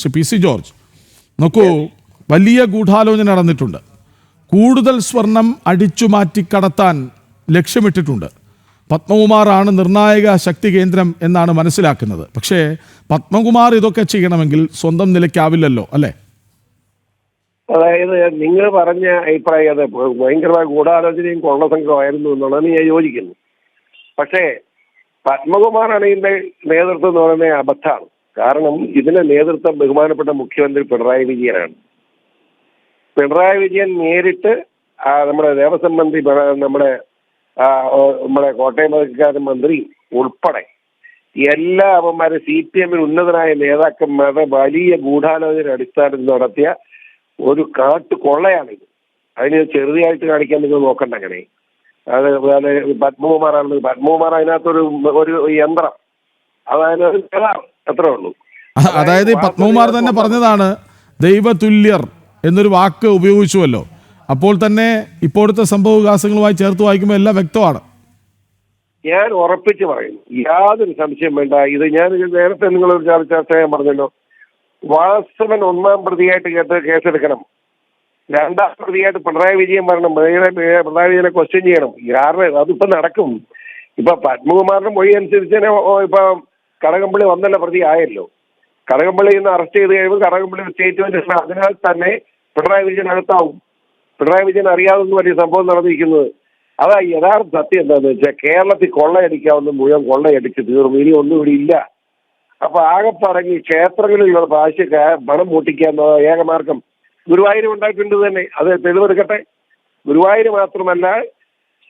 Shri P C George, നോക്കൂ, വലിയ ഗൂഢാലോചന നടന്നിട്ടുണ്ട്. കൂടുതൽ സ്വർണം അടിച്ചുമാറ്റി കടത്താൻ ലക്ഷ്യമിട്ടിട്ടുണ്ട്. പത്മകുമാറാണ് നിർണായക ശക്തി കേന്ദ്രം എന്നാണ് മനസ്സിലാക്കുന്നത്. പക്ഷേ പത്മകുമാർ ഇതൊക്കെ ചെയ്യണമെങ്കിൽ സ്വന്തം നിലയ്ക്കാവില്ലല്ലോ, അല്ലേ? അതായത് നിങ്ങൾ പറഞ്ഞ അഭിപ്രായം അത് ഭയങ്കരമായ ഗൂഢാലോചനയും കൊള്ളസംഘമായിരുന്നു എന്നുള്ളത് ഞാൻ യോജിക്കുന്നു. പക്ഷേ പത്മകുമാറാണ് ഇതിന്റെ നേതൃത്വം എന്ന് പറയുന്നത് അബദ്ധമാണ്. കാരണം ഇതിന്റെ നേതൃത്വം ബഹുമാനപ്പെട്ട മുഖ്യമന്ത്രി പിണറായി വിജയനാണ്. പിണറായി വിജയൻ നേരിട്ട് നമ്മുടെ ദേവസ്വം മന്ത്രി, നമ്മുടെ കോട്ടയം വകുപ്പുകാരൻ മന്ത്രി ഉൾപ്പെടെ എല്ലാ അവന്മാരും CPM ഉന്നതരായ നേതാക്കന്മാരുടെ വലിയ ഗൂഢാലോചന അടിസ്ഥാനത്തിൽ നടത്തിയ ഒരു കൊള്ളയാണിത്. അതിന് ചെറുതായിട്ട് കാണിക്കാൻ നിങ്ങൾ നോക്കണ്ട. അങ്ങനെ അത് പത്മകുമാർ അതിനകത്തൊരു യന്ത്രം, അതായത് അത്രേ ഉള്ളൂ. അതായത് പത്മകുമാർ തന്നെ പറഞ്ഞതാണ് ദൈവതുല്യർ എന്നൊരു വാക്ക് ഉപയോഗിച്ചുവല്ലോ. അപ്പോൾ തന്നെ ഇപ്പോഴത്തെ സംഭവ വികാസങ്ങളുമായി ചേർത്ത് വായിക്കുമ്പോൾ എല്ലാം വ്യക്തമാണ്. ഞാൻ ഉറപ്പിച്ച് പറയുന്നു, യാതൊരു സംശയം വേണ്ട. ഇത് ഞാൻ നേരത്തെ നിങ്ങളൊരു ചർച്ച ചെയ്യാൻ പറഞ്ഞല്ലോ. വാസവൻ ഒന്നാം പ്രതിയായിട്ട് കേസെടുക്കണം, രണ്ടാം പ്രതിയായിട്ട് പിണറായി വിജയൻ പറയണം, പിണറായി വിജയനെ ക്വസ്റ്റ്യൻ ചെയ്യണം. കാരണം അതിപ്പോ നടക്കും. ഇപ്പൊ പത്മകുമാറിന്റെ മൊഴി അനുസരിച്ച് ഇപ്പൊ കടകംപള്ളി വന്നല്ല പ്രതി ആയല്ലോ. കടകംപള്ളി നിന്ന് അറസ്റ്റ് ചെയ്ത് കഴിയുമ്പോൾ കടകംപള്ളി സ്റ്റേറ്റ്മെന്റ്, അതിനാൽ തന്നെ പിണറായി വിജയൻ അടുത്താവും. പിണറായി വിജയൻ അറിയാവുന്ന വലിയ സംഭവം നടന്നിരിക്കുന്നത് അതാ. യഥാർത്ഥ സത്യം എന്താണെന്ന് വെച്ചാൽ കേരളത്തിൽ കൊള്ളയടിക്കാവുന്ന മുഴുവൻ കൊള്ളയടിച്ച് തീർന്നു. ഇനി ഒന്നും ഇവിടെ ഇല്ല. അപ്പൊ ആകെ പറഞ്ഞ് ക്ഷേത്രങ്ങളിലുള്ള പ്രാവശ്യ പണം മൂട്ടിക്കാന്ന ഏകമാർഗം ഗുരുവായൂർ ഉണ്ടായിട്ടുണ്ട് തന്നെ. അത് തെളിവെടുക്കട്ടെ. ഗുരുവായൂർ മാത്രമല്ല,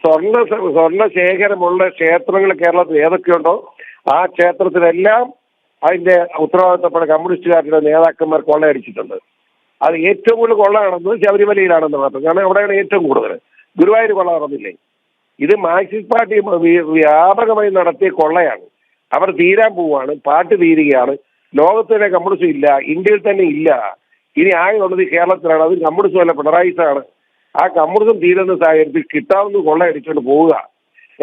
സ്വർണ്ണ ശേഖരമുള്ള ക്ഷേത്രങ്ങൾ കേരളത്തിൽ ഏതൊക്കെയുണ്ടോ ആ ക്ഷേത്രത്തിലെല്ലാം അതിന്റെ ഉത്തരവാദിത്തപ്പെട്ട കമ്മ്യൂണിസ്റ്റുകാരുടെ നേതാക്കന്മാർ കൊള്ളയടിച്ചിട്ടുണ്ട്. അത് ഏറ്റവും കൂടുതൽ കൊള്ള നടന്നത് ശബരിമലയിലാണെന്ന് മാത്രം. കാരണം അവിടെയാണ് ഏറ്റവും കൂടുതൽ. ഗുരുവായൂർ കൊള്ള നടന്നില്ലേ? ഇത് മാർക്സിസ്റ്റ് പാർട്ടി വ്യാപകമായി നടത്തിയ കൊള്ളയാണ്. അവർ തീരാൻ പോവുകയാണ്. പാർട്ടി തീരുകയാണ്. ലോകത്തിലെ കമ്മ്യൂണിസം ഇല്ല, ഇന്ത്യയിൽ തന്നെ ഇല്ല. ഇനി ആകെ ഉള്ളത് കേരളത്തിലാണ്. അത് കമ്മ്യൂണിസം അല്ല, പിണറായിസാണ്. ആ കമ്മ്യൂണിസം തീരുന്ന സാഹചര്യത്തിൽ കിട്ടാവുന്ന കൊള്ളയടിച്ചുകൊണ്ട് പോവുക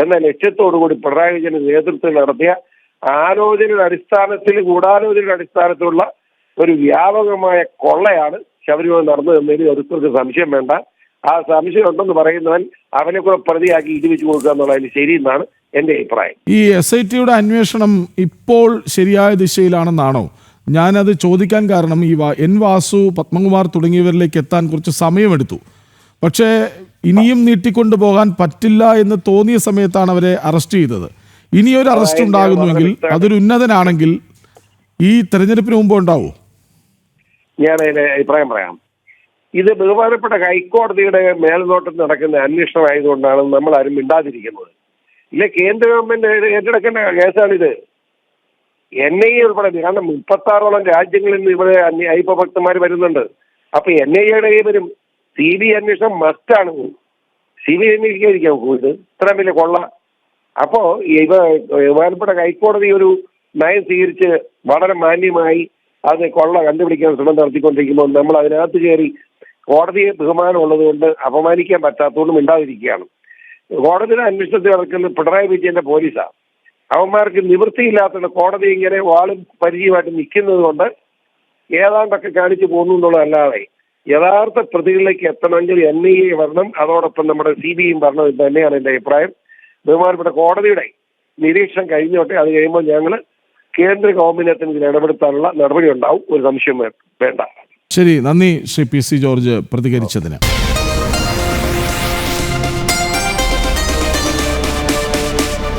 എന്ന ലക്ഷ്യത്തോടുകൂടി പിണറായി വിജയന്റെ നേതൃത്വത്തിൽ നടത്തിയ ഗൂഢാലോചനയുടെ അടിസ്ഥാനത്തിലുള്ള ഒരു വ്യാപകമായ കൊള്ളയാണ് ശബരിമല നടന്നതെന്നതിൽ ഒരുത്തർക്ക് സംശയം വേണ്ട. ആ സംശയം ഉണ്ടെന്ന് പറയുന്നവൻ അവനെ കൂടെ പ്രതിയാക്കി ഇടിവെച്ച് കൊടുക്കുക എന്നുള്ളതിൽ ശരിയെന്നാണ് എന്റെ അഭിപ്രായം. ഈ SITയുടെ അന്വേഷണം ഇപ്പോൾ ശരിയായ ദിശയിലാണെന്നാണോ? ഞാനത് ചോദിക്കാൻ കാരണം ഈ വാസു, പത്മകുമാർ തുടങ്ങിയവരിലേക്ക് എത്താൻ കുറച്ച് സമയമെടുത്തു. പക്ഷേ ഇനിയും നീട്ടിക്കൊണ്ടു പോകാൻ പറ്റില്ല എന്ന് തോന്നിയ സമയത്താണ് അവരെ അറസ്റ്റ് ചെയ്തത്. ഇനിയൊരു അറസ്റ്റ് ഉണ്ടാകുന്നുവെങ്കിൽ അതൊരു ഉന്നതനാണെങ്കിൽ ഈ തെരഞ്ഞെടുപ്പിന് മുമ്പ് ഉണ്ടാവോ? ഞാൻ അതിന്റെ അഭിപ്രായം പറയാം. ഇത് ബഹുമാനപ്പെട്ട ഹൈക്കോടതിയുടെ മേൽനോട്ടത്തിൽ നടക്കുന്ന അന്വേഷണം ആയതുകൊണ്ടാണ് നമ്മൾ ആരും മിണ്ടാതിരിക്കുന്നത്. ഇല്ല, കേന്ദ്ര ഗവൺമെന്റ് ഏറ്റെടുക്കേണ്ട കേസാണിത്. NIA ഉൾപ്പെടെ. കാരണം 36ഓളം രാജ്യങ്ങളിൽ നിന്ന് ഇവിടെ അയ്യപ്പ ഭക്തന്മാർ വരുന്നുണ്ട്. അപ്പൊ NIAയുടെ വരും. CBI അന്വേഷണം മസ്റ്റാണ്. CBI അന്വേഷിക്കാതിരിക്കാം ഇത് ഇത്രയും വലിയ കൊള്ള. അപ്പോ ബഹുമാനപ്പെട്ട ഹൈക്കോടതി ഒരു നയം സ്വീകരിച്ച് വളരെ മാന്യമായി അത് കൊള്ള കണ്ടുപിടിക്കാൻ ശ്രമം നടത്തിക്കൊണ്ടിരിക്കുമ്പോൾ നമ്മൾ അതിനകത്ത് കയറി കോടതിയെ ബഹുമാനം ഉള്ളത് കൊണ്ട് അപമാനിക്കാൻ പറ്റാത്തതുകൊണ്ട് മിണ്ടാതിരിക്കുകയാണ്. കോടതിയുടെ അന്വേഷണത്തിൽ നടക്കുന്ന പിണറായി വിജയന്റെ പോലീസാണ്. അവന്മാർക്ക് നിവൃത്തിയില്ലാത്ത കോടതി ഇങ്ങനെ വാളും പരിചയമായിട്ട് നിൽക്കുന്നത് കൊണ്ട് ഏതാണ്ടൊക്കെ കാണിച്ചു പോകുന്നു എന്നുള്ളതല്ലാതെ യഥാർത്ഥ പ്രതികളിലേക്ക് എത്തണമെങ്കിൽ NIA വരണം, അതോടൊപ്പം നമ്മുടെ CBIയും വരണം എന്ന് തന്നെയാണ് എൻ്റെ അഭിപ്രായം. ബഹുമാനപ്പെട്ട കോടതിയുടെ നിരീക്ഷണം കഴിഞ്ഞോട്ടെ. അത് കഴിയുമ്പോൾ ഞങ്ങൾ കേന്ദ്ര ഗവൺമെന്റിന് ഇതിൽ ഇടപെടുത്താനുള്ള നടപടി ഉണ്ടാവും. ഒരു സംശയം വേണ്ട. ശരി, നന്ദി ശ്രീ പി സി ജോർജ് പ്രതികരിച്ചതിന്.